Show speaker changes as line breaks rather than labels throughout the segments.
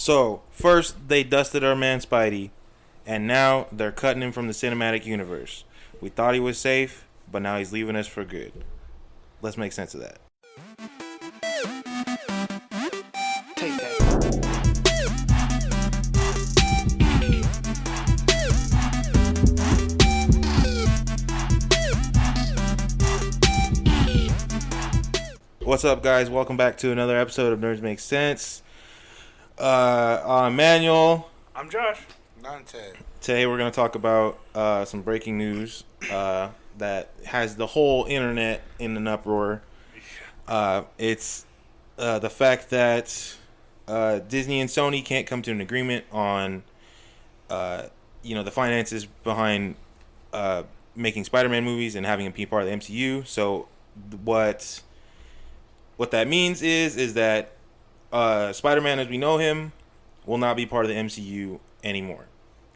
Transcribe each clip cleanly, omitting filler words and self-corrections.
So, first they dusted our man Spidey, and now they're cutting him from the cinematic universe. We thought he was safe, but now he's leaving us for good. Let's make sense of that.
Take that.
What's up, guys? Welcome back to another episode of Nerds Make Sense. I'm Manuel.
I'm Josh.
Not Ted.
Today we're going to talk about some breaking news that has the whole internet in an uproar. It's the fact that Disney and Sony can't come to an agreement on the finances behind making Spider-Man movies and having him be part of the MCU. So what that means is that Spider-Man as we know him will not be part of the MCU anymore.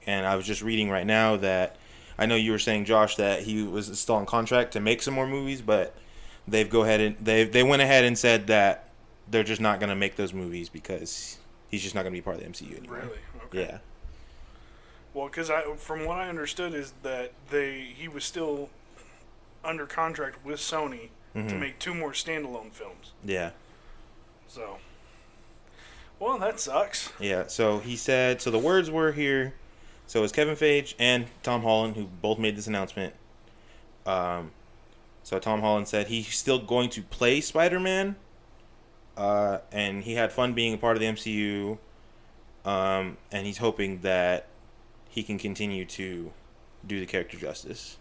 And I was just reading right now that I know you were saying, Josh, that he was still on contract to make some more movies, but they went ahead and said that they're just not going to make those movies because he's just not going to be part of the MCU anymore.
Really? Okay.
Yeah.
Well, because from what I understood is that he was still under contract with Sony to make 2 more standalone films.
Yeah.
So, well, that sucks.
Yeah. So he said. So the words were here. So it's Kevin Feige and Tom Holland who both made this announcement. So Tom Holland said he's still going to play Spider-Man, and he had fun being a part of the MCU, and he's hoping that he can continue to do the character justice.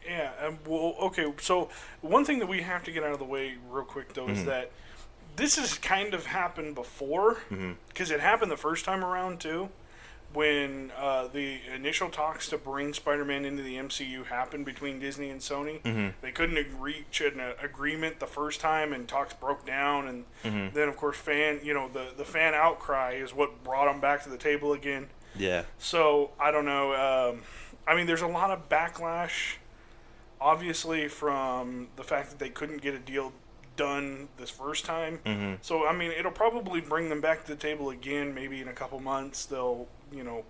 Yeah, well, okay, so one thing that we have to get out of the way real quick, though, is that this has kind of happened before, because it happened the first time around, too, when the initial talks to bring Spider-Man into the MCU happened between Disney and Sony. They couldn't reach an agreement the first time, and talks broke down, and then, of course, the fan outcry is what brought them back to the table again.
Yeah.
So, I don't know, there's a lot of backlash, obviously, from the fact that they couldn't get a deal done this first time. So, it'll probably bring them back to the table again. Maybe in a couple months they'll,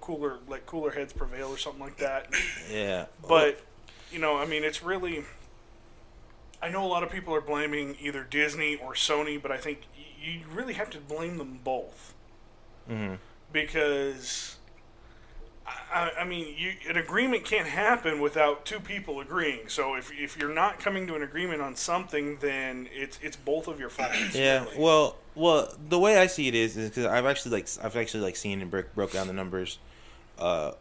cooler heads prevail or something like that.
Yeah.
But, it's really... I know a lot of people are blaming either Disney or Sony, but I think you really have to blame them both. Because... an agreement can't happen without 2 people agreeing. So if you're not coming to an agreement on something, then it's both of your faults.
Yeah.
Really.
Well, the way I see it is because I've actually seen and broke down the numbers. So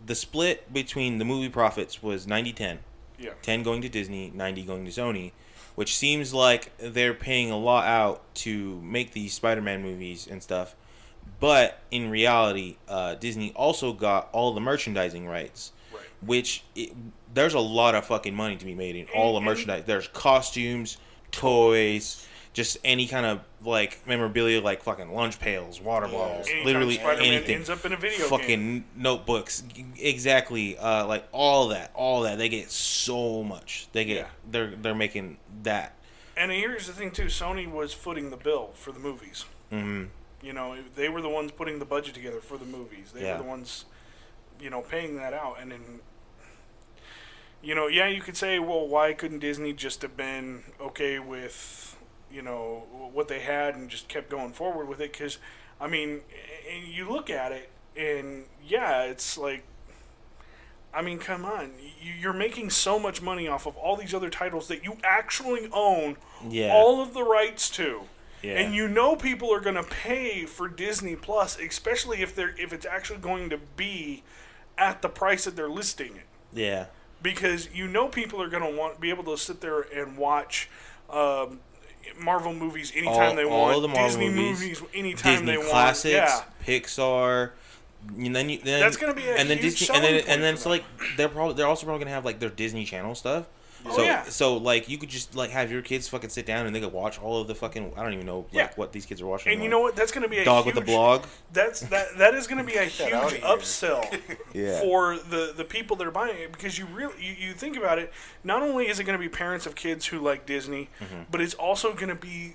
the split between the movie profits was 90-10.
Yeah.
10 going to Disney, 90 going to Sony, which seems like they're paying a lot out to make these Spider-Man movies and stuff. But in reality, Disney also got all the merchandising rights,
right.
which there's a lot of fucking money to be made in all the merchandise. There's costumes, toys, just any kind of like memorabilia, like fucking lunch pails, water bottles, literally
Spider-Man
anything.
Ends up in a video
fucking
game.
Notebooks, exactly. Like all that. They get so much. They're making that.
And here's the thing too: Sony was footing the bill for the movies. They were the ones putting the budget together for the movies. They were the ones, paying that out. And then, you could say, well, why couldn't Disney just have been okay with, what they had and just kept going forward with it? Because, you look at it, and, it's like, come on. You're making so much money off of all these other titles that you actually own all of the rights to. Yeah. And people are going to pay for Disney Plus, especially if it's actually going to be at the price that they're listing it.
Yeah.
Because people are going to be able to sit there and watch Marvel movies anytime they want.
All the Marvel
Disney movies anytime
Disney
they
classics,
want. Yeah.
Pixar. And then
that's going to be a huge selling point
and then it's
for them.
like they're also probably going to have like their Disney Channel stuff. So like you could just like have your kids fucking sit down and they could watch all of the fucking I don't even know like what these kids are watching.
And you know what? That's going to be a
Dog
huge,
with a blog.
That is going to be a huge upsell
Yeah.
for the people that are buying it, because you think about it. Not only is it going to be parents of kids who like Disney, but it's also going to be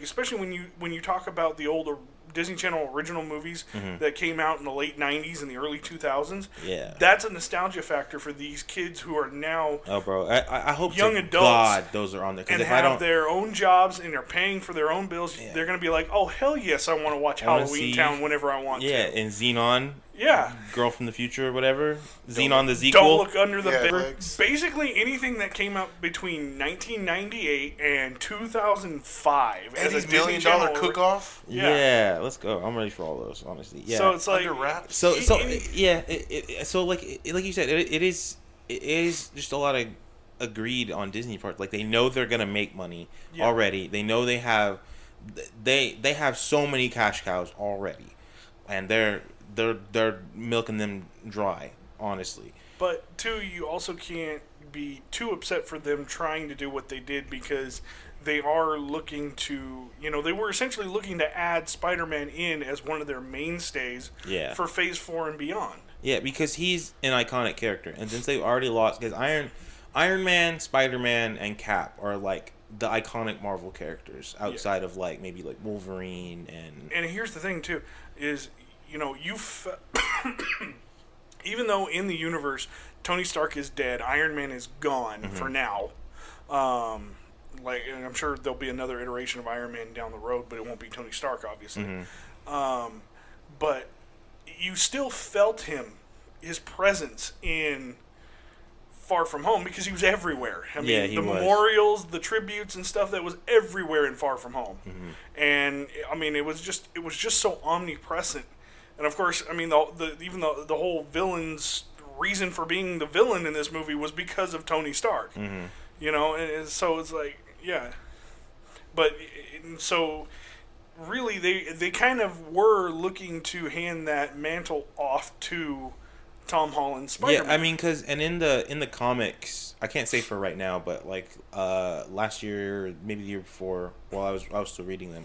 especially when you talk about the older Disney Channel original movies that came out in the late 90s and the early 2000s.
Yeah.
That's a nostalgia factor for these kids who are now
I hope
young
to
adults
God those are on there.
and
if
have
I don't,
their own jobs and they're paying for their own bills.
Yeah.
They're going to be like, oh, hell yes, I want to watch Halloween Town whenever I want to.
Yeah, and Xenon.
Yeah.
Girl from the Future or whatever. Xenon the Zequel.
Don't look under the bed.
Legs.
Basically anything that came out between 1998 and 2005. as a
Eddie's $1
Disney
million
Channel
cook-off.
Yeah, let's go. I'm ready for all those, honestly. Yeah.
So it's like
Under wraps.
So yeah, so like you said, it is just a lot of agreed on Disney part. Like they know they're gonna make money already. They know they have so many cash cows already, and they're milking them dry, honestly.
But too, you also can't be too upset for them trying to do what they did, because they are looking to, they were essentially looking to add Spider-Man in as one of their mainstays for Phase 4 and beyond.
Yeah, because he's an iconic character, and since they've already lost, because Iron Man, Spider-Man, and Cap are like the iconic Marvel characters outside of like maybe like Wolverine and. And
here's the thing too, is even though in the universe Tony Stark is dead, Iron Man is gone for now. And I'm sure there'll be another iteration of Iron Man down the road, but it won't be Tony Stark, obviously. But you still felt his presence in Far From Home, because he was everywhere. I mean, the memorials, the tributes and stuff, that was everywhere in Far From Home. And I mean, it was just so omnipresent. And of course, I mean, even the whole villain's reason for being the villain in this movie was because of Tony Stark. And so it's like, but so really they kind of were looking to hand that mantle off to Tom Holland's Spider-Man.
Yeah, I mean, in the comics, I can't say for right now, but like last year, maybe the year before, while I was still reading them,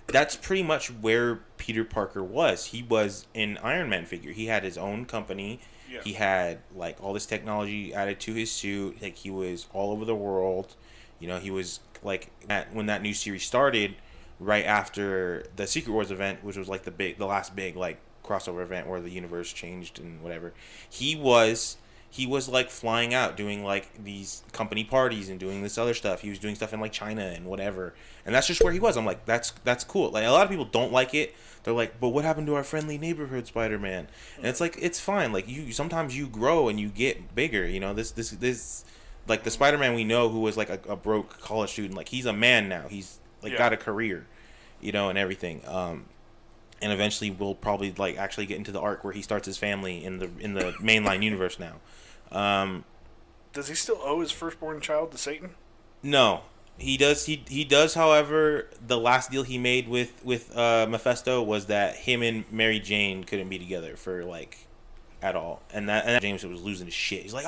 that's pretty much where Peter Parker was. He was an Iron Man figure. He had his own company. Yeah. He had like all this technology added to his suit. Like he was all over the world. He was like when that new series started, right after the Secret Wars event, which was like the last big like crossover event where the universe changed and whatever. He was like flying out doing like these company parties and doing this other stuff. He was doing stuff in like China and whatever. And that's just where he was. I'm like, that's cool. Like a lot of people don't like it. They're like, but what happened to our friendly neighborhood Spider-Man? And it's like, it's fine. Like sometimes you grow and you get bigger. This like the Spider-Man we know, who was like a broke college student. Like he's a man now. He's like got a career, and everything. And eventually we'll probably like actually get into the arc where he starts his family in the mainline universe now.
Does he still owe his firstborn child to Satan?
No, he does. He does. However, the last deal he made with Mephisto was that him and Mary Jane couldn't be together for like at all, and that James was losing his shit. He's like,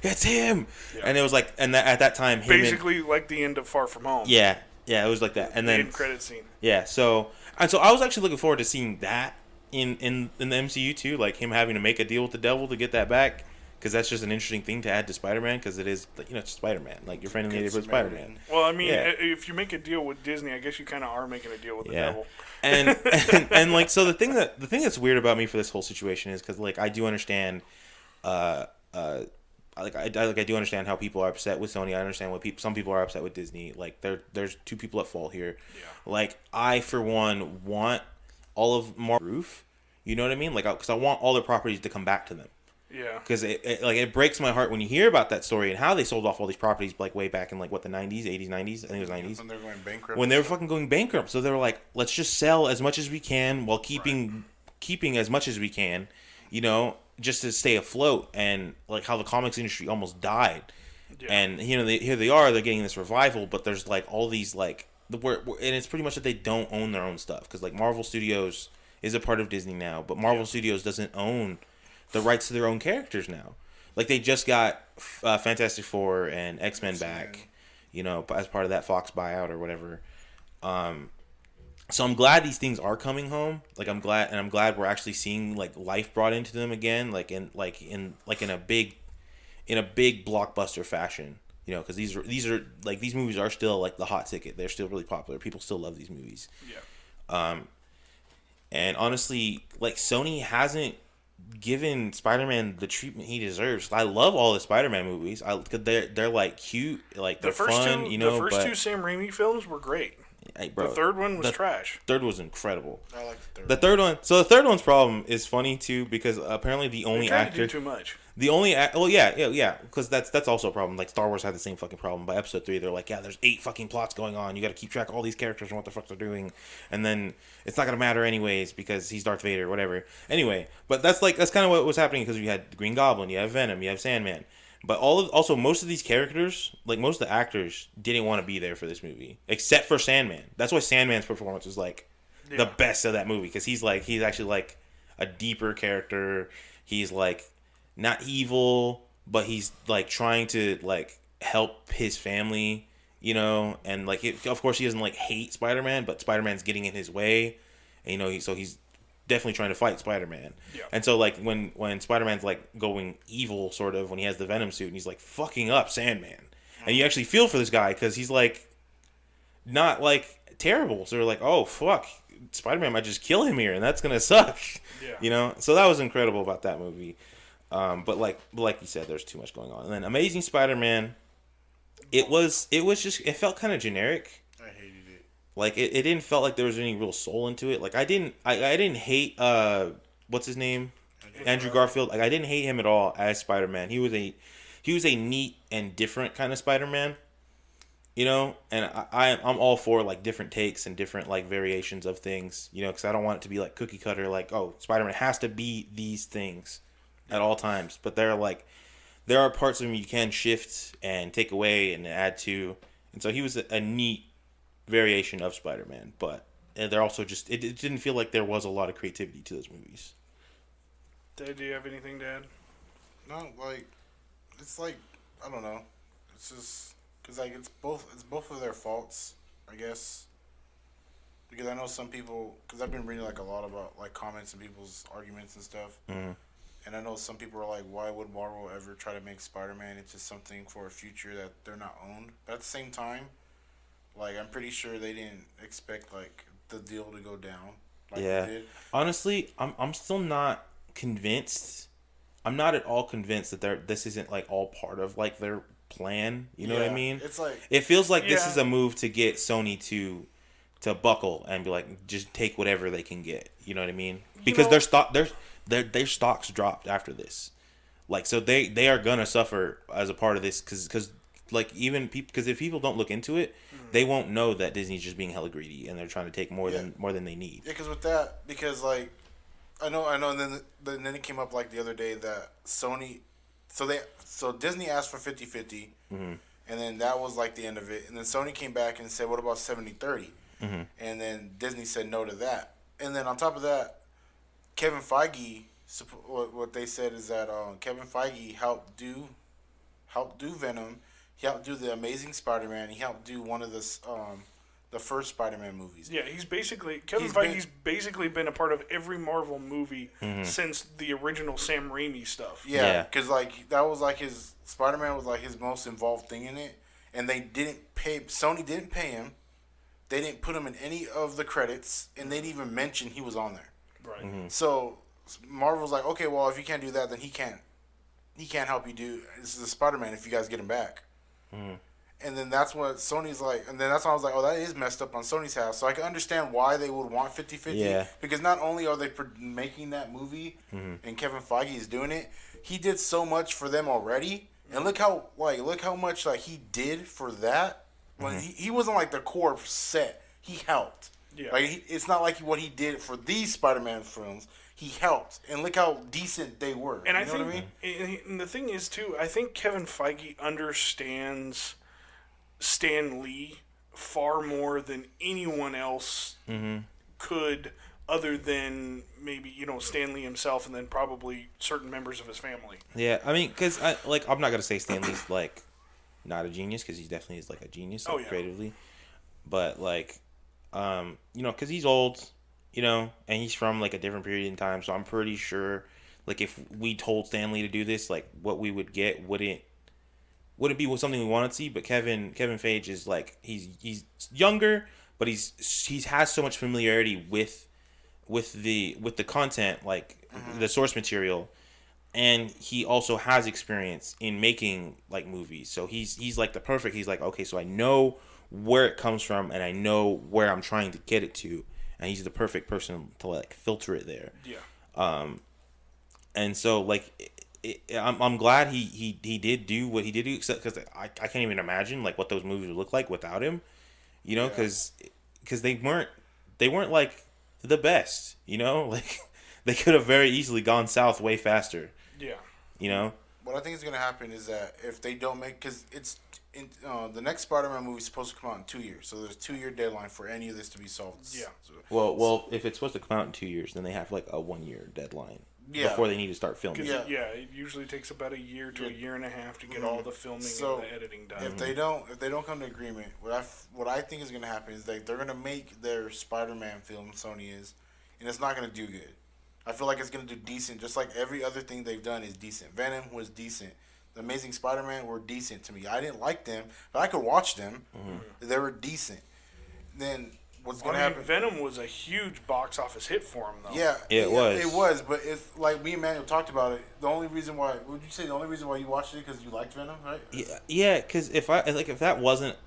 it's him, and it was like, at that time,
basically like the end of Far From Home.
Yeah, it was like that, and then
end credit scene.
Yeah, so I was actually looking forward to seeing that in the MCU too, like him having to make a deal with the devil to get that back. Because that's just an interesting thing to add to Spider-Man, because it is, it's Spider-Man. Like, your friendly neighborhood Spider-Man.
Well, I mean, if you make a deal with Disney, I guess you kind of are making a deal with the devil.
And like, so the thing that's weird about me for this whole situation is because, like, I do understand, I do understand how people are upset with Sony. I understand some people are upset with Disney. Like, there's two people at fault here. Yeah. Like, I, for one, want all of Marvel roof. You know what I mean? Like, because I want all their properties to come back to them.
Yeah.
Because it breaks my heart when you hear about that story and how they sold off all these properties like way back in like the 90s, 80s, 90s. I think it was 90s.
When they were going bankrupt.
When they were fucking going bankrupt. So they were like, let's just sell as much as we can while keeping as much as we can, just to stay afloat. And like how the comics industry almost died. Yeah. And here they are, they're getting this revival, but there's like all these like and it's pretty much that they don't own their own stuff, because like Marvel Studios is a part of Disney now, but Marvel Studios doesn't own the rights to their own characters now. like they just got Fantastic Four and X-Men back, you know, as part of that Fox buyout or whatever. So I'm glad these things are coming home. Like I'm glad we're actually seeing like life brought into them again, like in a big blockbuster fashion. You know, because these are like these movies are still like the hot ticket. They're still really popular. People still love these movies.
Yeah.
And honestly, like Sony hasn't given Spider-Man the treatment he deserves. I love all the Spider-Man movies. They're like cute, like they're fun. You know,
the first two Sam Raimi films were great.
Hey, bro,
the third one was trash.
Third was incredible.
I like
the third one. So the third one's problem is funny too because apparently the only actor
to do too much.
The only well, yeah, because that's also a problem. Like Star Wars had the same fucking problem. By episode 3, they're like, yeah, there's 8 fucking plots going on. You got to keep track of all these characters and what the fuck they're doing, and then it's not gonna matter anyways because he's Darth Vader or whatever. Anyway, but that's kind of what was happening because you had Green Goblin, you have Venom, you have Sandman, but also most of these characters, like most of the actors, didn't want to be there for this movie except for Sandman. That's why Sandman's performance was like the best of that movie because he's actually like a deeper character. He's like not evil, but he's like trying to like help his family, you know, and like of course he doesn't like hate Spider-Man, but Spider-Man's getting in his way, and you know he's definitely trying to fight Spider-Man. Yeah. And so like when Spider-Man's like going evil sort of when he has the Venom suit and he's like fucking up Sandman, and you actually feel for this guy because he's like not like terrible, so they're like, oh fuck, Spider-Man might just kill him here and that's gonna suck. Yeah. You know, so that was incredible about that movie. But like you said, there's too much going on. And then Amazing Spider-Man, it felt kind of generic.
I hated it.
Like it didn't felt like there was any real soul into it. Like I didn't hate what's his name, Andrew Garfield. Like I didn't hate him at all as Spider-Man. He was a neat and different kind of Spider-Man. You know, and I'm all for like different takes and different like variations of things. You know, because I don't want it to be like cookie cutter. Like, oh, Spider-Man has to be these things at all times, but there are parts of him you can shift and take away and add to, and so he was a neat variation of Spider-Man. But they're also just it didn't feel like there was a lot of creativity to those movies.
Dad, do you have anything to add?
No, like it's like I don't know. It's just because like it's both of their faults, I guess. Because I know some people, because I've been reading like a lot about like comments and people's arguments and stuff. Mm-hmm. And I know some people are like, why would Marvel ever try to make Spider-Man into something for a future that they're not owned? But at the same time, like, I'm pretty sure they didn't expect, like, the deal to go down like they did.
Honestly, I'm still not convinced. I'm not at all convinced that this isn't, like, all part of, like, their plan. You know what I mean?
It's like...
It feels like this is a move to get Sony to buckle and be like, just take whatever they can get. You know what I mean? Because their stocks dropped after this, like, so they are gonna suffer as a part of this because like even people, because if people don't look into it, they won't know that Disney's just being hella greedy and they're trying to take more than they need.
Yeah, because with that, because like I know, and then it came up like the other day that Sony, so Disney asked for 50-50, and then that was like the end of it, and then Sony came back and said, what about 70-30? And then Disney said no to that, and then on top of that, Kevin Feige, what they said is that Kevin Feige helped do Venom. He helped do the Amazing Spider-Man. He helped do one of the first Spider-Man movies.
Yeah, Kevin Feige's basically been a part of every Marvel movie since the original Sam Raimi stuff.
Yeah, because like that was like his Spider-Man was like his most involved thing in it, and Sony didn't pay him. They didn't put him in any of the credits, and they didn't even mention he was on there. Right. So Marvel's like, okay, well, if you can't do that, then he can't help you do. This is the Spider-Man if you guys get him back. And then that's what Sony's like, and then that's why I was like, oh, that is messed up on Sony's house. So I can understand why they would want 50-50. Yeah. Because not only are they making that movie, and Kevin Feige is doing it, he did so much for them already, and look how much like he did for that. When he wasn't like the core set, he helped. Yeah. Like it's not like what he did for these Spider-Man films. He helped, and look how decent they were.
And I think, what I mean? And the thing is too, I think Kevin Feige understands Stan Lee far more than anyone else could other than maybe, Stan Lee himself and then probably certain members of his family.
Yeah, I mean, because I'm not gonna say Stan Lee's like not a genius, because he definitely is like a genius creatively, but like, because he's old, and he's from like a different period in time, so I'm pretty sure, like, if we told Stan Lee to do this, like, what we would get wouldn't be something we want to see. But Kevin Feige is like, he's younger, but he has so much familiarity with the content, like the source material, and he also has experience in making like movies. So he's like the perfect. He's like, okay, so I know where it comes from, and I know where I'm trying to get it to, and he's the perfect person to like filter it there.
Yeah.
And so like, I'm glad he did do what he did do, except because I can't even imagine like what those movies would look like without him, because they weren't like the best, like they could have very easily gone south way faster.
Yeah.
What I think is going to happen is that if they don't make, because it's the next Spider-Man movie is supposed to come out in 2 years, so there's a 2-year deadline for any of this to be solved.
Yeah.
So,
Well, if it's supposed to come out in 2 years, then they have like a 1-year deadline before they need to start filming.
Yeah, it usually takes about a year to a year and a half to get all the filming and the editing done.
If they don't come to agreement, what I think is going to happen is that they're going to make their Spider-Man film, Sony is, and it's not going to do good. I feel like it's going to do decent, just like every other thing they've done is decent. Venom was decent. The Amazing Spider-Man were decent to me. I didn't like them, but I could watch them. Mm-hmm. They were decent. Then what's going to happen?
Venom was a huge box office hit for him, though.
Yeah, it was.
It was, but it's like me and Manuel talked about it. The only reason why, would you say the only reason why you watched it because you liked Venom, right?
Yeah, because if that wasn't,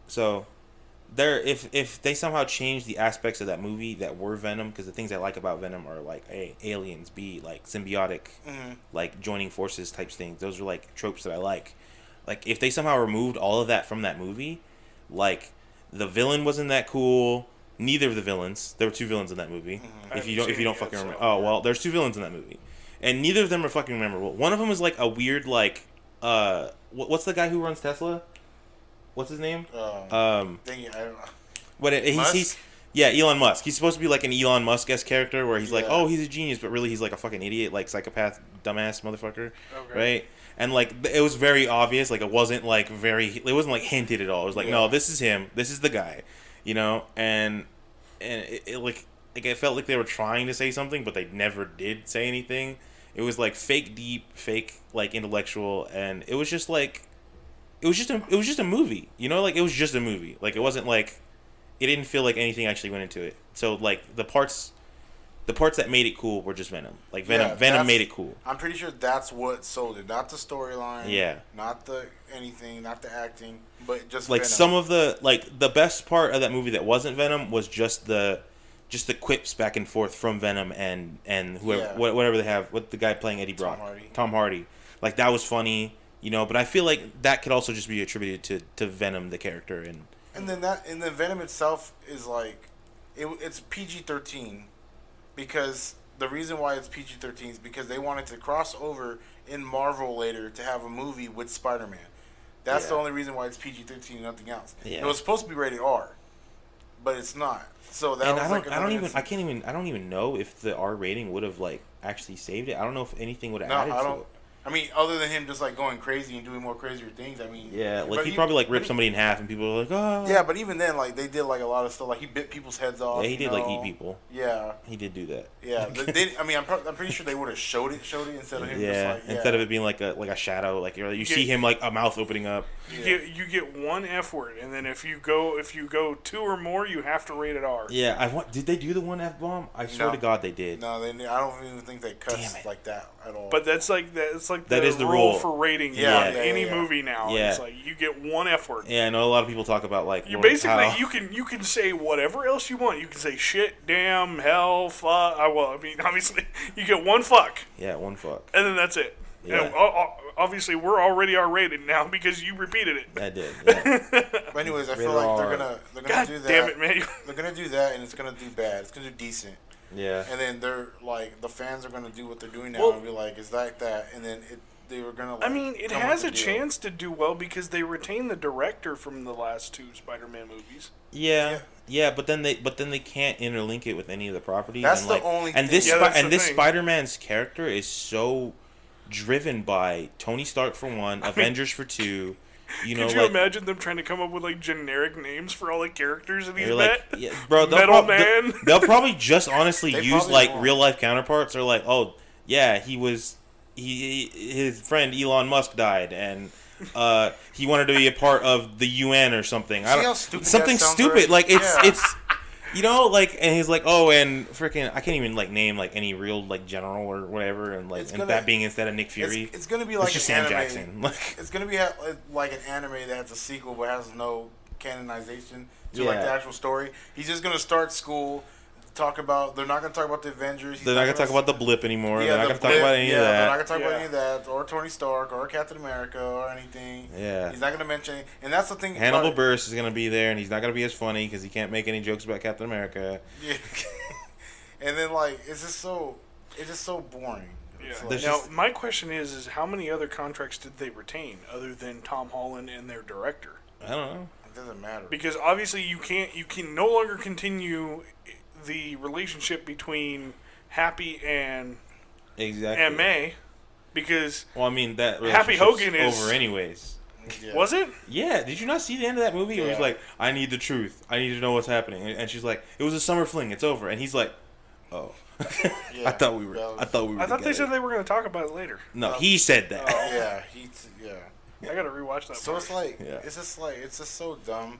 so if they somehow change the aspects of that movie that were Venom, because the things I like about Venom are like A, aliens, B, like symbiotic, like joining forces types things. Those are like tropes that I like. Like if they somehow removed all of that from that movie, like the villain wasn't that cool. Neither of the villains. There were 2 villains in that movie. If you don't fucking remember. Oh well, there's 2 villains in that movie, and neither of them are fucking memorable. One of them is like a weird like what's the guy who runs Tesla? What's his name?
Dang it, I don't know.
But he's Elon Musk. He's supposed to be like an Elon Musk-esque character where he's like, oh, he's a genius, but really he's like a fucking idiot, like psychopath, dumbass motherfucker, right? And like it was very obvious, like it wasn't like hinted at all. It was like, no, this is him, this is the guy, and it like it felt like they were trying to say something, but they never did say anything. It was like fake deep, fake like intellectual, and it was just like. It was just a movie, like it was just a movie. Like it wasn't like, it didn't feel like anything actually went into it. So like the parts that made it cool were just Venom. Like Venom made it cool.
I'm pretty sure that's what sold it, not the storyline.
Yeah.
Not the anything, not the acting, but just
like
Venom.
Some of the best part of that movie that wasn't Venom was just the quips back and forth from Venom and whoever whatever they have, what the guy playing Eddie Brock, Tom Hardy. Like that was funny. But I feel like that could also just be attributed to Venom, the character,
and then Venom itself is like, it's PG-13, because the reason why it's PG-13 is because they wanted to cross over in Marvel later to have a movie with Spider-Man. That's the only reason why it's PG-13 and nothing else. Yeah. It was supposed to be rated R, but it's not. So that I
don't even know if the R rating would have like actually saved it. I don't know if anything would have added to it.
I mean, other than him just like going crazy and doing more crazier things, I mean,
he probably like ripped somebody in half, and people were like, oh.
Yeah, but even then, like they did like a lot of stuff. Like he bit people's heads off.
Yeah, he did like eat people.
Yeah,
he did do that.
Yeah, I mean, I'm pretty sure they would have showed it instead of him.
Instead of it being like a shadow, like you see him like a mouth opening up.
You get 1 F word, and then if you go 2 or more, you have to rate it R.
Yeah, did they do the 1 F bomb? I swear to God they did.
No, I don't even think they cussed like that at all.
But that's like
that is the rule
for rating any movie now. Yeah. It's like you get 1 F word.
Yeah, I know a lot of people talk about like
you basically you can say whatever else you want. You can say shit, damn, hell, fuck. I mean, obviously you get 1 fuck.
Yeah, 1 fuck.
And then that's it. Yeah. And obviously we're already R-rated now because you repeated it.
I did. Yeah.
But anyways, I feel like they're gonna
God
do that.
Damn it, man!
They're gonna do that, and it's gonna do bad. It's gonna do decent.
Yeah.
And then they're like, the fans are gonna do what they're doing now and be like, is that? And then they were gonna. Like,
I mean, it has a chance to do well because they retain the director from the last 2 Spider-Man movies.
Yeah. Yeah, but then they can't interlink it with any of the properties.
That's
and
the
like,
only
and
thing.
this
Yeah, that's the
this
thing.
Spider-Man's character is so driven by Tony Stark for one, Avengers for two. You know,
Could you
like
imagine them trying to come up with like generic names for all the characters that he's
they're
met?
like, yeah, bro,
Metal Man.
they'll probably just honestly
They
use
probably
like
won't.
real life counterparts. They're like, oh yeah, his friend Elon Musk died and. He wanted to be a part of the UN or something.
See how stupid
something
that sounds
stupid.
already?
Like
Yeah.
it's you know, like, and he's like, oh, and freaking, I can't even like name like any real like general or whatever, and like, and that being instead of Nick Fury,
It's gonna be like
just
an
Sam
anime.
Jackson. Like,
It's gonna be like an anime that has a sequel but has no canonization to like the
Yeah.
actual story. He's just gonna start school. They're not gonna talk about the Avengers.
they're not gonna talk about the blip anymore.
Yeah,
They're not
the
gonna talk
blip,
about any of
They're not
that.
gonna talk about
Yeah.
any of that, or Tony Stark, or Captain America, or anything.
Yeah.
He's not gonna mention, and that's the thing.
Hannibal
about-
Buress is gonna be there, and he's not gonna be as funny because he can't make any jokes about Captain America.
Yeah. And then like it's just so boring.
Yeah.
It's
There's
like,
Now,
just-
my question is how many other contracts did they retain other than Tom Holland and their director?
I don't know.
it doesn't matter.
Because obviously you can no longer continue the relationship between Happy and
Exactly.
May, because
Well, I mean that
Happy
relationship's
Hogan is-
over anyways.
Yeah.
was it?
Yeah, did you not see the end of that movie? It was
Yeah.
like, I need the truth. I need to know what's happening. And she's like, it was a summer fling. It's over. And he's like, oh.
Yeah,
I thought we were.
that was-
I thought we were.
I thought they
together.
said they were going to talk about it later.
No, he said that.
Yeah.
I got to rewatch that.
So
part.
it's like
Yeah.
it's just so dumb.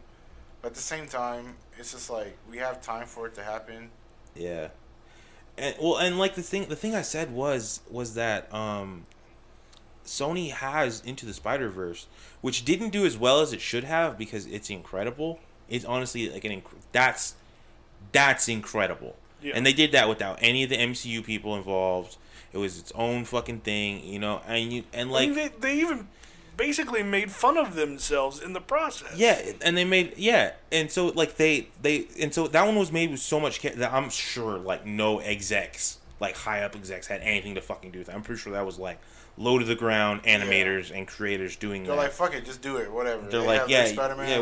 But at the same time, it's just like we have time for it to happen.
Yeah. And like the thing I said was that Sony has Into the Spider-Verse, which didn't do as well as it should have because it's incredible. It's honestly like that's incredible.
Yeah.
And they did that without any of the MCU people involved. It was its own fucking thing, you know. And like
I mean, they even basically made fun of themselves in the process.
yeah, and they made and so like and so that one was made with so much care that I'm sure like no execs, like high up execs, had anything to fucking do with it. I'm pretty sure that was like low to the ground animators and creators doing
They're
that.
like, fuck it, just do it, whatever.
They're
They
like,
have their
yeah,
Spider-Man,
yeah,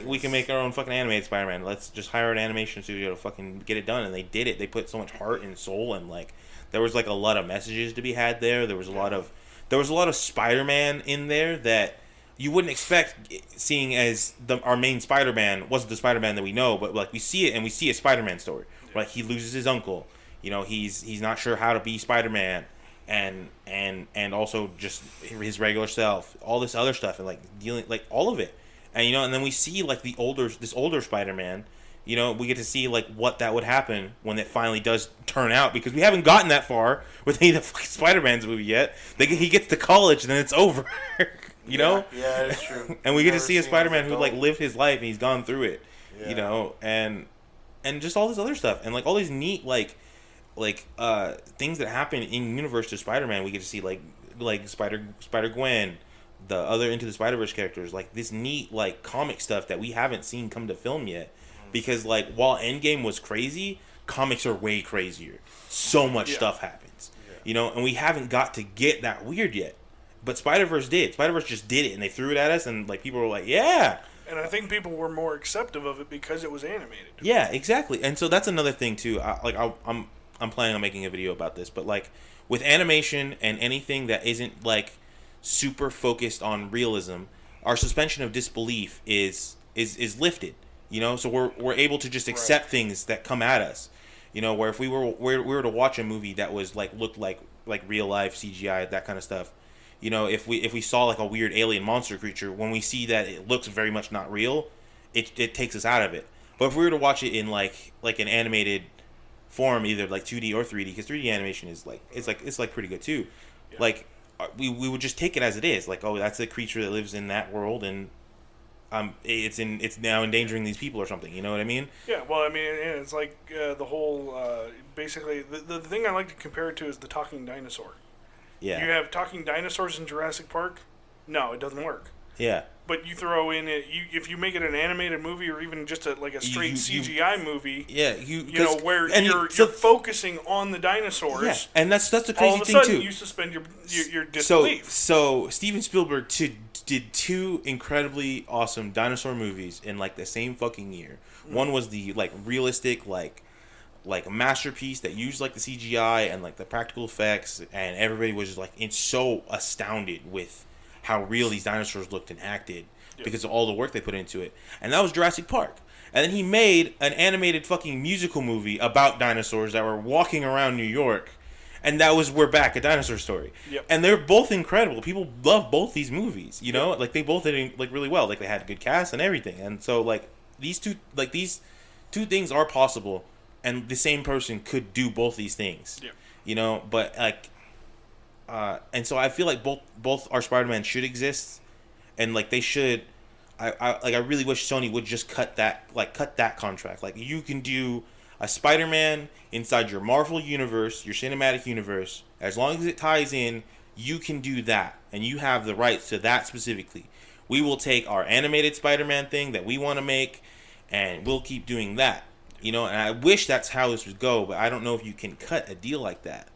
we can make our own fucking animated Spider-Man. Let's just hire an animation studio to fucking get it done. And they did it. They put so much heart and soul, and like there was like a lot of messages to be had there. There was a lot of Spider-Man in there that you wouldn't expect, seeing as our main Spider-Man wasn't the Spider-Man that we know, but like we see it and we see a Spider-Man story. Like he loses his uncle. You know, he's not sure how to be Spider-Man. And also just his regular self, all this other stuff, and like dealing like all of it, and you know, and then we see like this older Spider-Man, you know, we get to see like what that would happen when it finally does turn out, because we haven't gotten that far with any of the fucking Spider-Man's movie yet. He gets to college and then it's over, you know.
Yeah, that's true.
And we get to
Never
see a
seen
Spider-Man
his
who like
adult.
lived his life and he's gone through it,
Yeah.
you know, and just all this other stuff, and like all these neat like things that happen in universe to Spider-Man. We get to see like Spider-Gwen, the other Into the Spider-Verse characters, like this neat like comic stuff that we haven't seen come to film yet, because like while Endgame was crazy, comics are way crazier. So much stuff happens, you know, and we haven't got to get that weird yet. But Spider-Verse did. Spider-Verse just did it, and they threw it at us, and like people were like, yeah.
And I think people were more accepting of it because it was animated.
Yeah, exactly. And so that's another thing too. I'm planning on making a video about this, but like with animation and anything that isn't like super focused on realism, our suspension of disbelief is lifted. You know, so we're able to just accept things that come at us. You know, where if we were to watch a movie that was like looked like real life CGI, that kind of stuff. You know, if we saw like a weird alien monster creature, when we see that it looks very much not real, it takes us out of it. But if we were to watch it in like an animated form, either like 2D or 3D, because 3D animation is like it's pretty good too. Yeah. Like we would just take it as it is. Like, oh, that's a creature that lives in that world, and it's now endangering these people or something. You know what I mean?
Yeah, well, I mean, and it's like the whole basically the thing I like to compare it to is the talking dinosaur.
Yeah.
You have talking dinosaurs in Jurassic Park. No, it doesn't work.
Yeah.
But you throw in if you make it an animated movie or even just a straight CGI movie,
yeah,
where
and
you're focusing on the dinosaurs.
Yeah, and that's the crazy
all of a
thing
sudden
too.
You suspend your disbelief.
So Steven Spielberg did 2 incredibly awesome dinosaur movies in like the same fucking year. One was the like realistic like a masterpiece that used like the CGI and like the practical effects, and everybody was just like so astounded with how real these dinosaurs looked and acted because of all the work they put into it. And that was Jurassic Park. And then he made an animated fucking musical movie about dinosaurs that were walking around New York, and that was We're Back, A Dinosaur Story.
Yep.
And they're both incredible. People love both these movies, you know? Like they both did like really well. Like they had a good cast and everything. And so like these two things are possible, and the same person could do both these things.
Yeah.
You know, but like and so I feel like both our Spider-Man should exist, and like they should. I really wish Sony would just cut that contract. Like you can do a Spider-Man inside your Marvel universe, your cinematic universe, as long as it ties in. You can do that, and you have the rights to that specifically. We will take our animated Spider-Man thing that we want to make, and we'll keep doing that. You know, and I wish that's how this would go, but I don't know if you can cut a deal like that.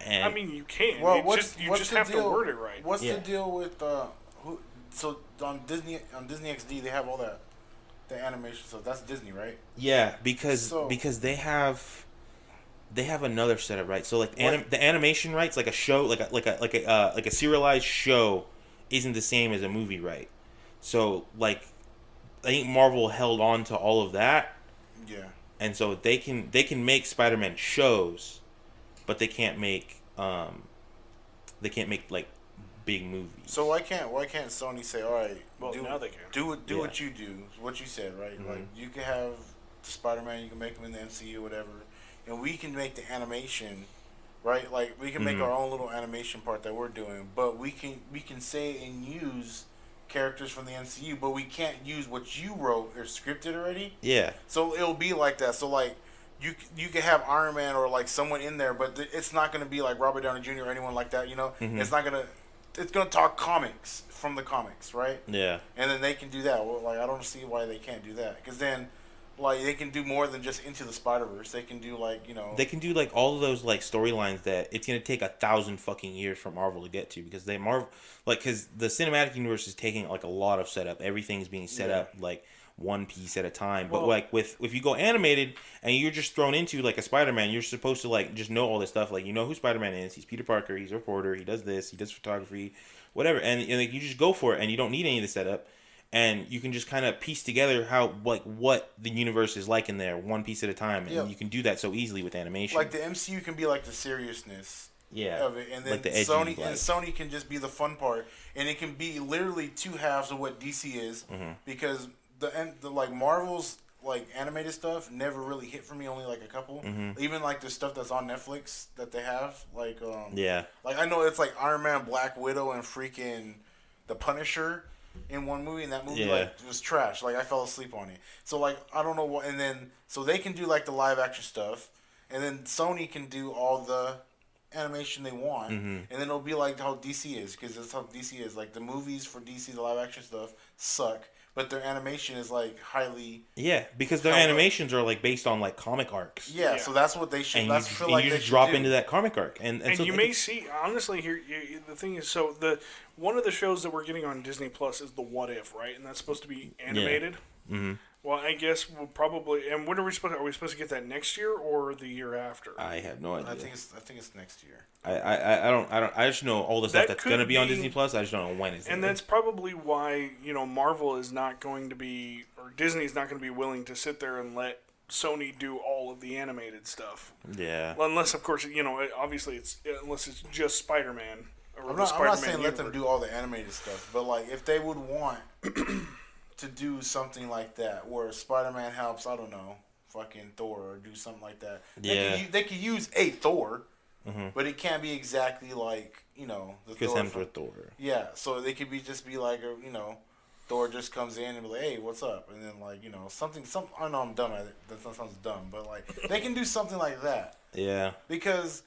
And
I mean, you can.
Well,
You just have to word it right.
What's the deal with so on Disney XD they have all the animation stuff. That's Disney, right?
yeah, because they have another set of rights. So like the animation rights, like a show, like a serialized show, isn't the same as a movie, right? So like, I think Marvel held on to all of that.
Yeah.
And so they can make Spider-Man shows, but they can't make like big movies.
So why can't Sony say, all right,
now they can
do what you do, what you said, right?
Mm-hmm.
Like you can have Spider-Man, you can make him in the MCU, whatever, and we can make the animation, right? Like we can make our own little animation part that we're doing, but we can say and use characters from the MCU, but we can't use what you wrote or scripted already.
Yeah.
So it'll be like that. So like you can have Iron Man or like someone in there, but it's not going to be like Robert Downey Jr. or anyone like that. You know, it's gonna talk comics from the comics, right?
Yeah.
And then they can do that. Well, like I don't see why they can't do that, because then like they can do more than just Into the Spider-Verse. They can do like they
can do like all of those like storylines that it's gonna take 1,000 fucking years for Marvel to get to, because because the cinematic universe is taking like a lot of setup. Everything's being set up like one piece at a time. But like if you go animated and you're just thrown into like a Spider-Man, you're supposed to like just know all this stuff. Like you know who Spider-Man is. He's Peter Parker. He's a reporter. He does this. He does photography, whatever. And like you just go for it, and you don't need any of the setup. And you can just kind of piece together what the universe is like in there, one piece at a time, and you can do that so easily with animation.
Like the MCU can be like the seriousness of it, and then
like the edgy,
Sony can just be the fun part, and it can be literally two halves of what DC is, because the like Marvel's like animated stuff never really hit for me, only like a couple. Even like the stuff that's on Netflix that they have, like like I know it's like Iron Man, Black Widow, and freaking the Punisher in one movie, and that movie like was trash. Like I fell asleep on it. So like I don't know what. And then so they can do like the live action stuff, and then Sony can do all the animation they want, and then it'll be like how DC is, because that's how DC is. Like the movies for DC, the live action stuff suck, but their animation is like highly
because their animations are like based on like comic arcs.
So that's what they should.
And
that's feel like
you
they
just
should
drop
do.
into that comic arc, and
so you may see honestly here. The thing is, so one of the shows that we're getting on Disney Plus is the What If, right? And that's supposed to be animated. Well, I guess we'll probably. And when are we supposed? Are we supposed to get that next year or the year after?
I have no idea.
I think it's next year.
I don't. I just know all the stuff that's going to be on Disney Plus. I just don't know when it's.
And that's probably why Marvel is not going to be, or Disney's not going to be willing to sit there and let Sony do all of the animated stuff.
Yeah.
Well, unless of course obviously unless it's just Spider-Man.
I'm not saying let them do all the animated stuff, but like if they would want to do something like that, where Spider-Man helps, I don't know, fucking Thor, or do something like that. They could use a Thor, but it can't be exactly like the
Chris
Thor
Hemsworth Thor.
Yeah, so they could just be like Thor just comes in and be like, hey, what's up? And then like something. I know I'm dumb at it. That sounds dumb, but like they can do something like that.
Yeah.
Because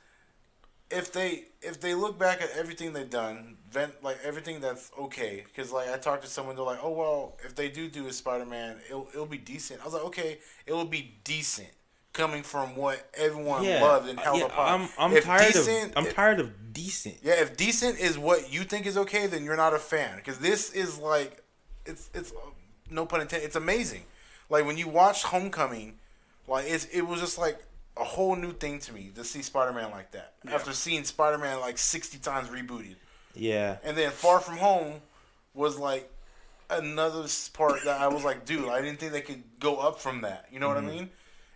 if they look back at everything they've done, everything that's okay, because like I talked to someone, they're like, oh well, if they do a Spider-Man, it'll be decent. I was like, okay, it'll be decent coming from what everyone loved and held upon.
I'm tired of decent.
Yeah, if decent is what you think is okay, then you're not a fan, because this is like, it's no pun intended, it's amazing. Like when you watched Homecoming, like it was just like a whole new thing to me to see Spider-Man like that. Yeah. After seeing Spider-Man like 60 times rebooted. Yeah. And then Far From Home was like another part that I was like, dude, I didn't think they could go up from that. You know what I mean?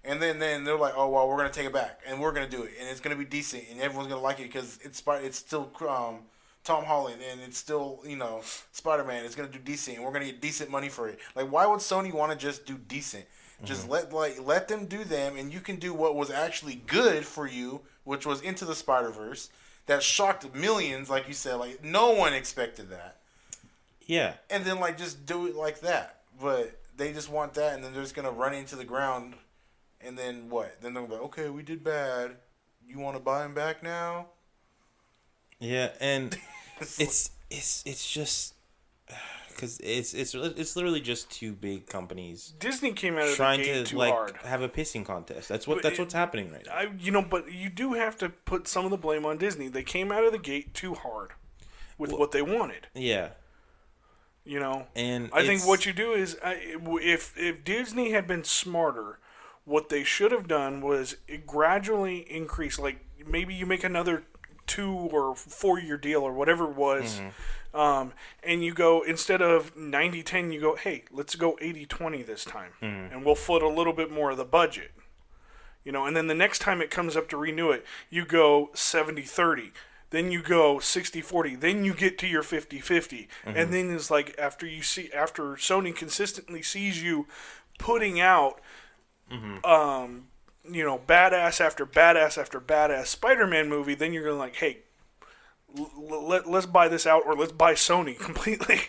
And then they're like, oh, well, we're going to take it back. And we're going to do it. And it's going to be decent. And everyone's going to like it because it's still Tom Holland. And it's still, Spider-Man. It's going to do decent. And we're going to get decent money for it. Like, why would Sony want to just do decent? Just let them do them, and you can do what was actually good for you, which was Into the Spider-Verse, that shocked millions, like you said. Like, no one expected that. Yeah. And then, like, just do it like that. But they just want that, and then they're just going to run into the ground, and then what? Then they're like, okay, we did bad. You want to buy him back now?
Yeah, and it's just... Because it's literally just two big companies.
Disney came out of the gate too hard.
Trying to have a pissing contest. That's what's happening right
I
now.
but you do have to put some of the blame on Disney. They came out of the gate too hard with what they wanted. Yeah. And I think what you do is, if Disney had been smarter, what they should have done was gradually increase. Like maybe you make another 2 or 4 year deal or whatever it was. And you go, instead of 90-10, you go, hey, let's go 80-20 this time. And we'll foot a little bit more of the budget. And then the next time it comes up to renew it, you go 70-30. Then you go 60-40. Then you get to your 50-50. And then it's like, after Sony consistently sees you putting out, badass after badass after badass Spider-Man movie, then you're going like, hey, let's buy this out, or let's buy Sony completely.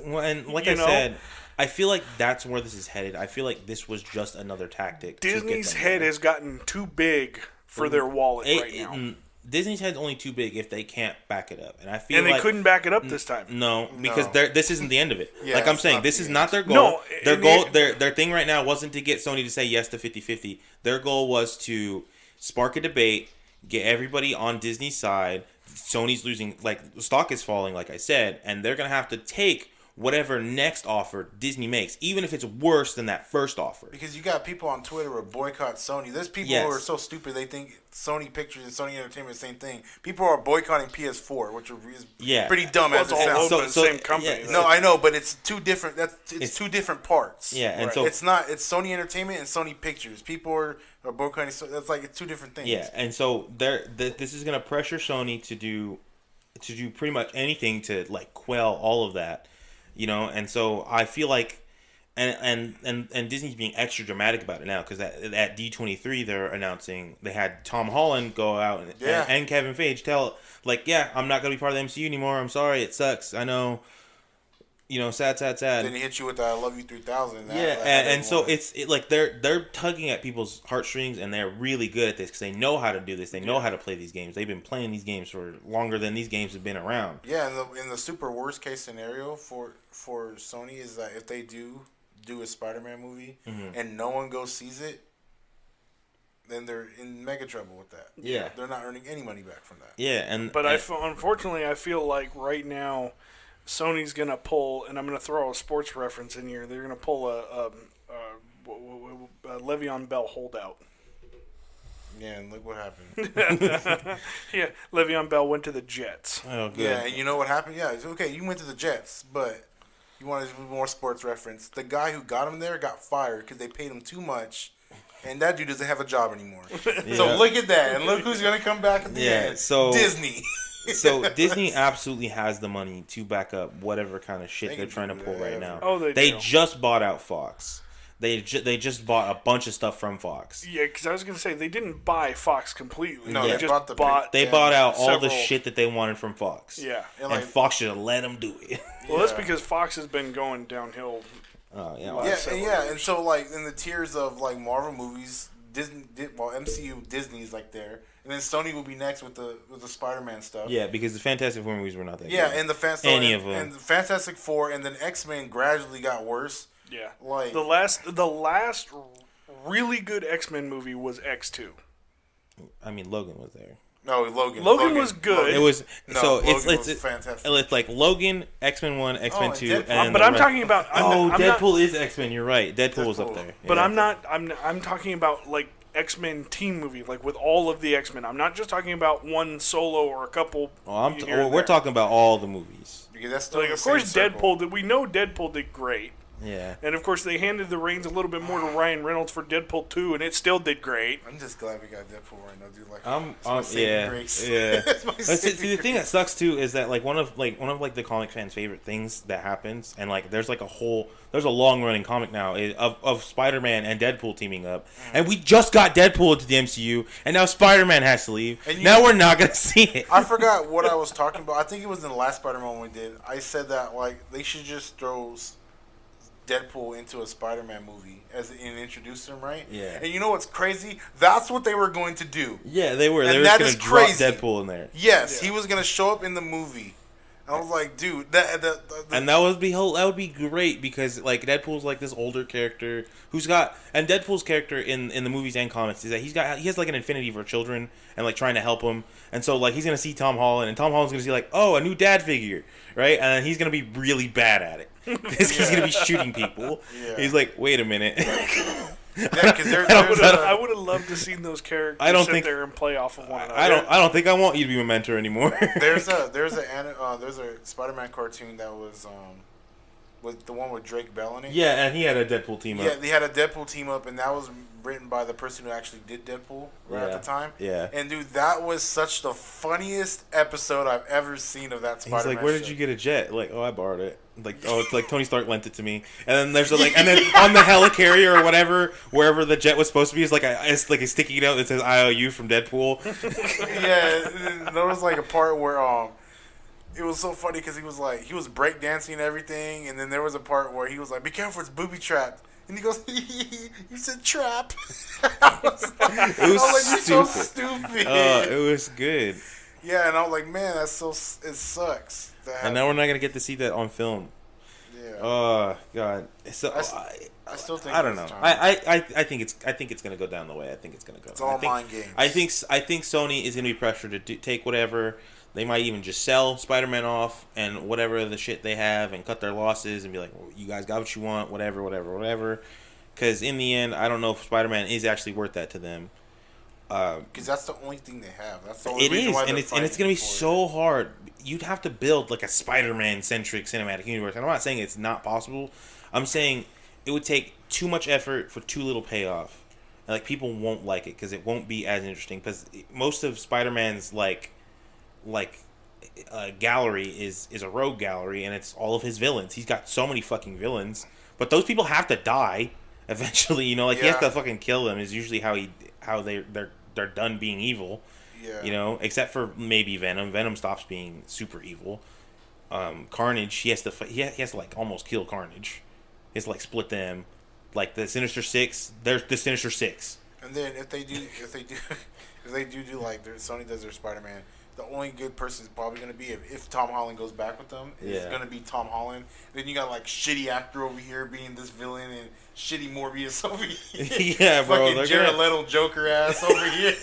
And like I said, I feel like that's where this is headed. I feel like this was just another tactic.
Disney's head has gotten too big for their wallet right now.
Disney's head's only too big if they can't back it up, and I feel
and they couldn't back it up this time.
No, because this isn't the end of it. Yeah, like I'm saying, this is not their goal. Their thing right now wasn't to get Sony to say yes to 50-50. Their goal was to spark a debate, get everybody on Disney's side. Sony's losing, like, stock is falling, like I said, and they're going to have to take whatever next offer Disney makes, even if it's worse than that first offer.
Because you got people on Twitter who boycott Sony. There's people who are so stupid they think Sony Pictures and Sony Entertainment is the same thing. People are boycotting PS4, which is pretty dumb as it sounds.
The same company.
No, I know, but it's two different. It's two different parts.
Yeah, and so
it's not. It's Sony Entertainment and Sony Pictures. People are boycotting. That's like it's two different things.
Yeah, and so this is going to pressure Sony to do pretty much anything to like quell all of that. And so I feel like, and Disney's being extra dramatic about it now, because at D23 they're announcing, they had Tom Holland go out and Kevin Feige tell, like, I'm not going to be part of the MCU anymore. I'm sorry, it sucks. I know, sad.
Then he hit you with the I Love You 3000.
And so it's like they're tugging at people's heartstrings, and they're really good at this because they know how to do this. They know how to play these games. They've been playing these games for longer than these games have been around.
Yeah, in the super worst case scenario for Sony is that if they do a Spider-Man movie and no one goes sees it, then they're in mega trouble with that. Yeah, they're not earning any money back from that.
Yeah,
unfortunately, I feel like right now Sony's gonna pull, and I'm gonna throw a sports reference in here. They're gonna pull a Le'Veon Bell holdout.
Yeah, and look what happened.
Yeah, Le'Veon Bell went to the Jets.
Oh, good.
Yeah, and you know what happened? Yeah, it's okay. You went to the Jets, but you wanted more sports reference. The guy who got him there got fired because they paid him too much. And that dude doesn't have a job anymore. Yeah. So look at that, and look who's gonna come back at the end.
So
Disney.
So Disney absolutely has the money to back up whatever kind of shit they're trying to pull right now.
Oh, they
just bought out Fox. They just bought a bunch of stuff from Fox.
Yeah, because I was gonna say they didn't buy Fox completely.
No,
they
just
bought
out all the shit that they wanted from Fox.
Yeah,
and Fox should have let them do it.
Well, that's because Fox has been going downhill.
And so like in the tiers of like Marvel movies, MCU Disney's like there, and then Sony will be next with the Spider-Man stuff.
Yeah, because the Fantastic Four movies were not that.
Yeah,
good.
and the
Any of them,
and the Fantastic Four, and then X-Men gradually got worse.
Yeah,
like
the last really good X-Men movie was X2.
I mean, Logan was there.
No, Logan.
Logan was good.
It was
Logan was fantastic.
It's like Logan, X-Men 1, X-Men 2, and
but I'm talking about.
Deadpool is X-Men. You're right. Deadpool was up there.
But
Yeah.
I'm talking about like X-Men team movie, like with all of the X-Men. I'm not just talking about one solo or a couple.
We're talking about all the movies.
Because that's still
like, of course, Deadpool. We know Deadpool did great.
Yeah.
And of course, they handed the reins a little bit more to Ryan Reynolds for Deadpool 2, and it still did great.
I'm just glad we got Deadpool right now, dude. Like,
yeah. See, the thing that sucks too is that like one of the comic fans' favorite things that happens, and like there's a long running comic now of Spider-Man and Deadpool teaming up, and we just got Deadpool into the MCU, and now Spider-Man has to leave. And now we're not gonna see it.
I forgot what I was talking about. I think it was in the last Spider-Man we did. I said that like they should just throw Deadpool into a Spider-Man movie and introduce him, right?
Yeah.
And you know what's crazy? That's what they were going to do.
Yeah, they were.
And
they were just going to drop Deadpool in there.
Yes, he was going to show up in the movie. And I was like, dude,
and that would be great because like Deadpool's like this older character who's got, and Deadpool's character in the movies and comics is that he has like an affinity for children and like trying to help them, and so like he's gonna see Tom Holland and Tom Holland's gonna see like, oh, a new dad figure, right? And then he's gonna be really bad at it because he's gonna be shooting people. Yeah. He's like, wait a minute.
Yeah, because
I would have loved to see those characters sit there and play off of one another.
I don't think I want you to be my mentor anymore.
there's a Spider-Man cartoon that was the one with Drake Bell in it.
Yeah, and he had a Deadpool team up.
Yeah, he had a Deadpool team up, and that was written by the person who actually did Deadpool at the time.
Yeah.
And dude, that was such the funniest episode I've ever seen of that Spider-Man.
He's like, where did you get a jet? Like, oh, I borrowed it. Like, oh, it's like Tony Stark lent it to me. And then there's and then on the helicarrier or whatever, wherever the jet was supposed to be, it's like a sticky note that says IOU from Deadpool.
Yeah, there was like a part where it was so funny because he was breakdancing and everything, and then there was a part where he was like, "Be careful, it's booby trapped." And he goes, "You said trap." I was like, "You're so stupid."
It was good.
Yeah, and I was like, "Man, it sucks."
And now we're not gonna get to see that on film.
Yeah.
Oh God. So
I still think
I don't know. I think it's gonna go down the way I think it's gonna go.
It's all mind games.
I think Sony is gonna be pressured to take whatever. They might even just sell Spider-Man off and whatever the shit they have and cut their losses and be like, well, you guys got what you want, whatever. Because in the end, I don't know if Spider-Man is actually worth that to them.
Because that's the only thing they have. That's the only
it
reason
is,
why
and it's gonna be so hard. You'd have to build like a Spider-Man centric cinematic universe. And I'm not saying it's not possible. I'm saying it would take too much effort for too little payoff. And, like, people won't like it because it won't be as interesting. Because most of Spider-Man's gallery is a rogue gallery, and it's all of his villains. He's got so many fucking villains, but those people have to die eventually. You know, like he has to fucking kill them. Is usually how they're done being evil.
Yeah.
You know, except for maybe Venom. Venom stops being super evil. Carnage, he has to like almost kill Carnage. He has to like split them. Like the Sinister Six, there's the Sinister Six.
And then if they do like Sony does their Spider-Man, the only good person is probably going to be if Tom Holland goes back with them. It's going to be Tom Holland. Then you got like shitty actor over here being this villain and shitty Morbius over here.
Yeah, bro.
Fucking Jared Leto Joker ass over here.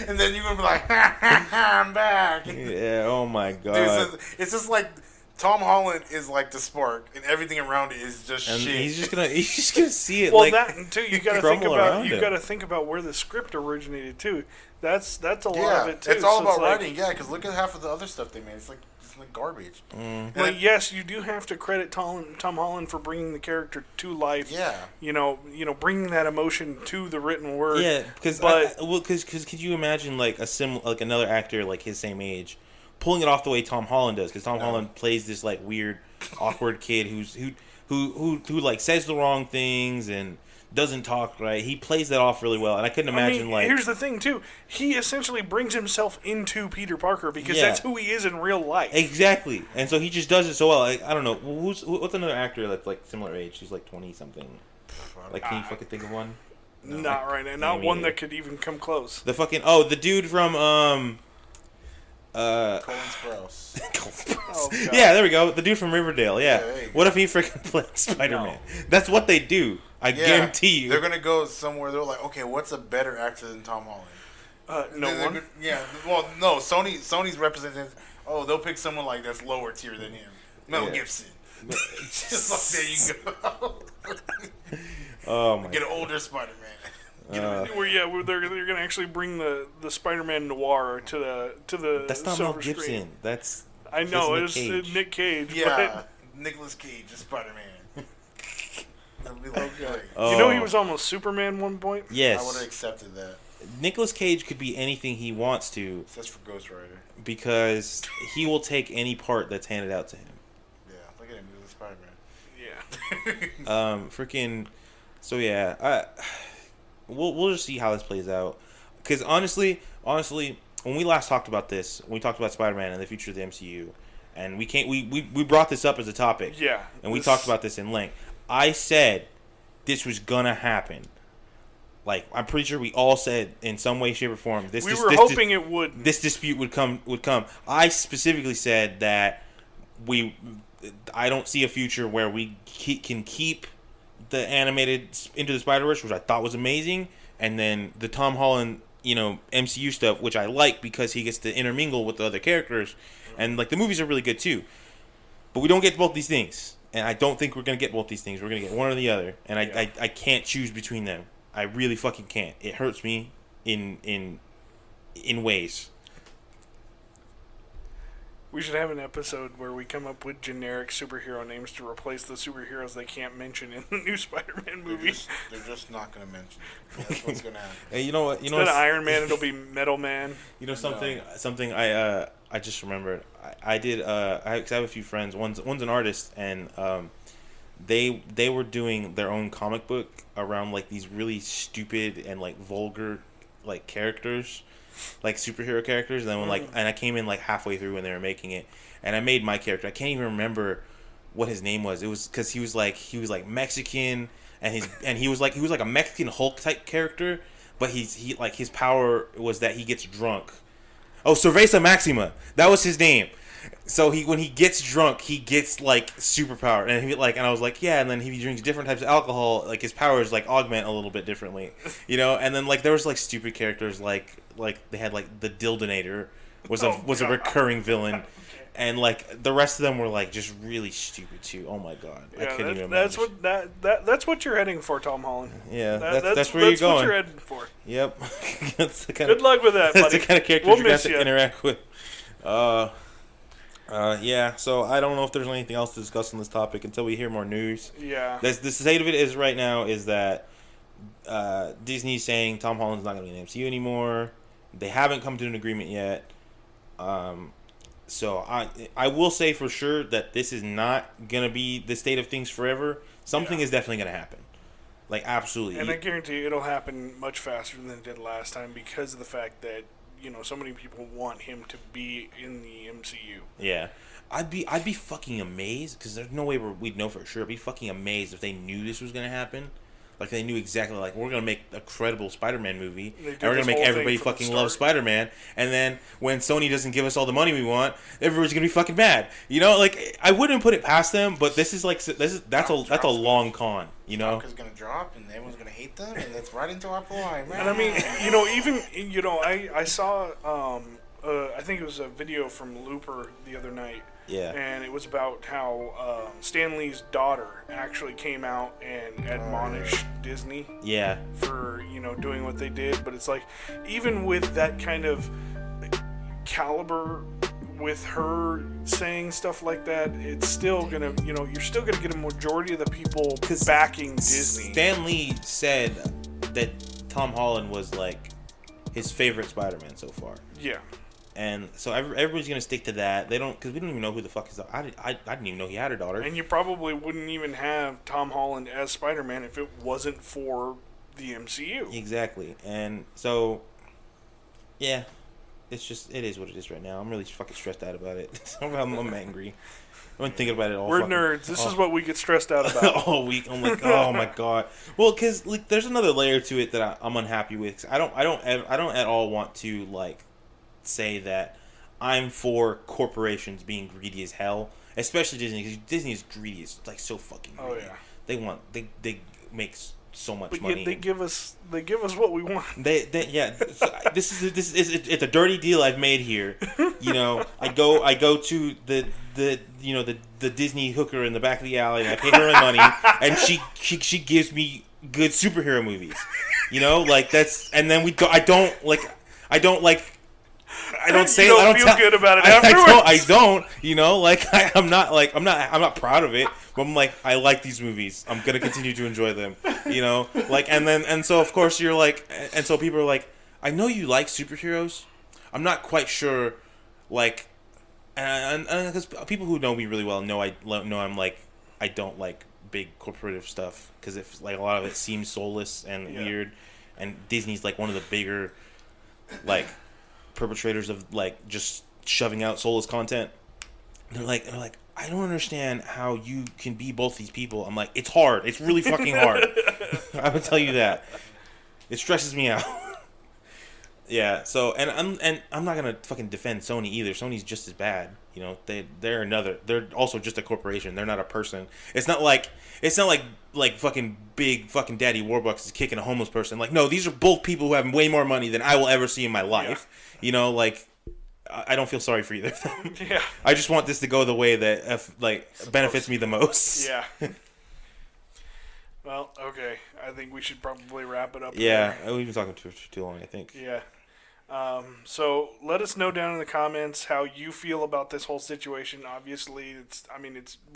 And then you're going to be like, I'm back.
Yeah, oh my God.
Dude, it's just like Tom Holland is like the spark, and everything around it is just
and
shit.
He's just gonna see it.
Well,
like,
that too. You got to think about where the script originated too. That's a lot of it too.
It's all about writing. Yeah, because look at half of the other stuff they made. It's like garbage.
Well, yes, you do have to credit Tom Holland for bringing the character to life.
Yeah.
You know, bringing that emotion to the written word.
Yeah, because could you imagine like another actor like his same age pulling it off the way Tom Holland does? Because Tom Holland plays this like weird, awkward kid who like says the wrong things and doesn't talk right. He plays that off really well, and I couldn't imagine
here's the thing too. He essentially brings himself into Peter Parker because that's who he is in real life.
Exactly, and so he just does it so well. Like, I don't know what's another actor that's like similar age. He's like 20 something. Like, can you fucking think of one?
Not right now. Not one that could even come close.
The fucking the dude from
Colin Sprouse.
Oh,
yeah, there we go. The dude from Riverdale. Yeah.
Yeah,
What if he freaking played Spider-Man? That's what they do. I guarantee you.
They're gonna go somewhere. They're like, okay, what's a better actor than Tom Holland?
No one.
Yeah. Well, no. Sony's representative. Oh, they'll pick someone like that's lower tier than him. Mel Gibson. Just like there you go.
Oh my.
Get an older Spider-Man.
Where they're gonna actually bring the Spider-Man noir to the
That's not
silver
Mel Gibson.
screen.
That's
It's Nick Cage.
Yeah, Nicolas Cage is Spider-Man. That'd be like,
You know he was almost Superman one point.
Yes.
I would have accepted that.
Nicolas Cage could be anything he wants to.
That's for Ghost Rider.
Because he will take any part that's handed out to him.
Yeah, look at him. He was Spider-Man.
Yeah.
Freaking. So yeah, we'll just see how this plays out. Because honestly, when we last talked about this, when we talked about Spider-Man and the future of the MCU, and we brought this up as a topic.
Yeah.
And we talked about this in length. I said this was gonna happen. Like, I'm pretty sure we all said in some way, shape, or form.
We were hoping it would.
This dispute would come. I specifically said that I don't see a future where we can keep the animated Into the Spider-Verse, which I thought was amazing, and then the Tom Holland, MCU stuff, which I like because he gets to intermingle with the other characters, and like the movies are really good too. But we don't get both these things, and I don't think we're gonna get both these things. We're gonna get one or the other, and I can't choose between them. I really fucking can't. It hurts me in ways.
We should have an episode where we come up with generic superhero names to replace the superheroes they can't mention in the new Spider-Man movie.
They're just not going to mention it. That's what's going to happen.
Hey, you know what?
Instead of Iron Man, it'll be Metal Man.
You know something? No. Something I just remembered. I did. I have a few friends. One's an artist, and they were doing their own comic book around like these really stupid and like vulgar like characters, like superhero characters. And then and I came in like halfway through when they were making it, and I made my character. I can't even remember what his name was. It was because he was like Mexican, and he was like a Mexican Hulk type character, but his power was that he gets drunk. Oh, Cerveza Maxima. That was his name. So when he gets drunk, he gets like superpower, and I was like, yeah. And then if he drinks different types of alcohol, like his powers like augment a little bit differently, And then like there was like stupid characters like they had like the Dildinator was a recurring villain, and like the rest of them were like just really stupid too. Oh my god,
yeah,
I couldn't even
that's
imagine.
That's what you're heading for, Tom Holland.
Yeah, that's where you're going. That's what
you're heading for.
Yep. That's the kind
Good luck with that, buddy.
That's the kind of characters you're gonna have to interact with. Yeah, so I don't know if there's anything else to discuss on this topic until we hear more news.
Yeah.
The state of it is right now is that Disney's saying Tom Holland's not going to be in the MCU anymore. They haven't come to an agreement yet. So I will say for sure that this is not going to be the state of things forever. Something is definitely going to happen. Like, absolutely.
And I guarantee you it'll happen much faster than it did last time because of the fact that so many people want him to be in the MCU.
Yeah. I'd be fucking amazed, because there's no way we'd know for sure. I'd be fucking amazed if they knew this was going to happen. Like, they knew exactly, like, we're going to make a credible Spider-Man movie, and we're going to make everybody fucking love Spider-Man, and then when Sony doesn't give us all the money we want, everybody's going to be fucking mad. Like, I wouldn't put it past them, but that's a long con,
Is going to drop, and everyone's going to hate them, and that's right into our ploy, man.
And I mean, I saw, I think it was a video from Looper the other night.
Yeah.
And it was about how Stan Lee's daughter actually came out and admonished Disney.
Yeah.
For, doing what they did. But it's like, even with that kind of caliber, with her saying stuff like that, it's still gonna, you're still gonna get a majority of the people backing Disney.
Stan Lee said that Tom Holland was like his favorite Spider-Man so far.
Yeah.
And so everybody's gonna stick to that. Because we don't even know who the fuck is. I didn't even know he had a daughter.
And you probably wouldn't even have Tom Holland as Spider-Man if it wasn't for the MCU.
Exactly. And so, yeah, it's just it is what it is right now. I'm really fucking stressed out about it. I'm angry. I've been thinking about it all.
We're nerds. This is what we get stressed out about
all week. I'm like, oh my god. Well, because like, there's another layer to it that I'm unhappy with. I don't at all want to like say that I'm for corporations being greedy as hell, especially Disney, because Disney is greedy. It's like so fucking greedy.
Oh yeah.
They make so much
But
money.
yet they give us what we want.
They yeah. This is it's a dirty deal I've made here. You know, I go to the Disney hooker in the back of the alley, and I pay her my money, and she gives me good superhero movies. You know, like that's, and then I don't say
you
I don't
feel good about it afterwards.
I don't. You know, like I'm not proud of it. But I'm like, I like these movies. I'm gonna continue to enjoy them. You know, like and so of course you're like, and so people are like, I know you like superheroes. I'm not quite sure, like, and because people who know me really well know I'm like, I don't like big corporative stuff because if like a lot of it seems soulless and weird, and Disney's like one of the bigger, like, perpetrators of like just shoving out soulless content. They're like I don't understand how you can be both these people. I'm like, it's hard. It's really fucking hard. I would tell you that. It stresses me out. Yeah. So and I'm not gonna fucking defend Sony either. Sony's just as bad. You know, they're also just a corporation. They're not a person. It's not like fucking big fucking Daddy Warbucks is kicking a homeless person. Like, no, these are both people who have way more money than I will ever see in my life. Yeah. You know, like, I don't feel sorry for either of them.
Yeah.
I just want this to go the way that benefits me the most.
Yeah. Well, okay. I think we should probably wrap it up.
Yeah, we've been talking too long, I think.
Yeah. So let us know down in the comments how you feel about this whole situation. Obviously, it's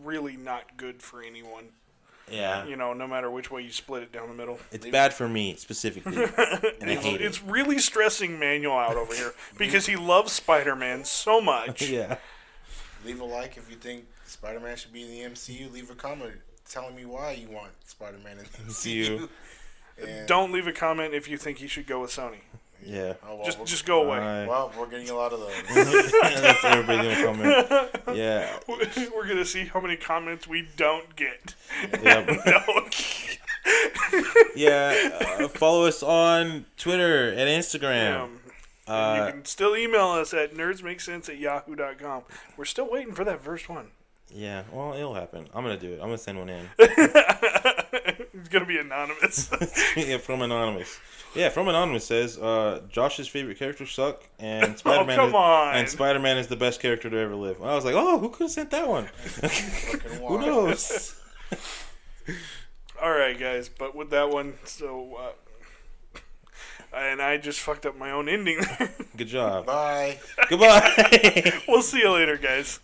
really not good for anyone.
Yeah.
You know, no matter which way you split it down the middle.
It's bad for me, specifically. And I hate it.
It's really stressing Manuel out over here because he loves Spider-Man so much.
Yeah.
Leave a like if you think Spider-Man should be in the MCU. Leave a comment telling me why you want Spider-Man in the MCU.
Don't leave a comment if you think he should go with Sony.
Yeah.
Oh, well,
just go away.
Well, we're getting a lot of those.
That's everybody gonna comment. Yeah.
We're gonna see how many comments we don't get.
Yep. Yeah. Follow us on Twitter and Instagram.
And you can still email us at nerdsmakesense@yahoo.com. We're still waiting for that first one.
Yeah, well, it'll happen. I'm gonna do it. I'm gonna send one in.
It's gonna be anonymous.
Yeah, from Anonymous. Yeah, from Anonymous says Josh's favorite characters suck, and Spider-Man. And Spider-Man is the best character to ever live. I was like, oh, who could have sent that one? Who knows?
All right, guys. But with that one, so and I just fucked up my own ending.
Good job.
Bye.
Goodbye.
We'll see you later, guys.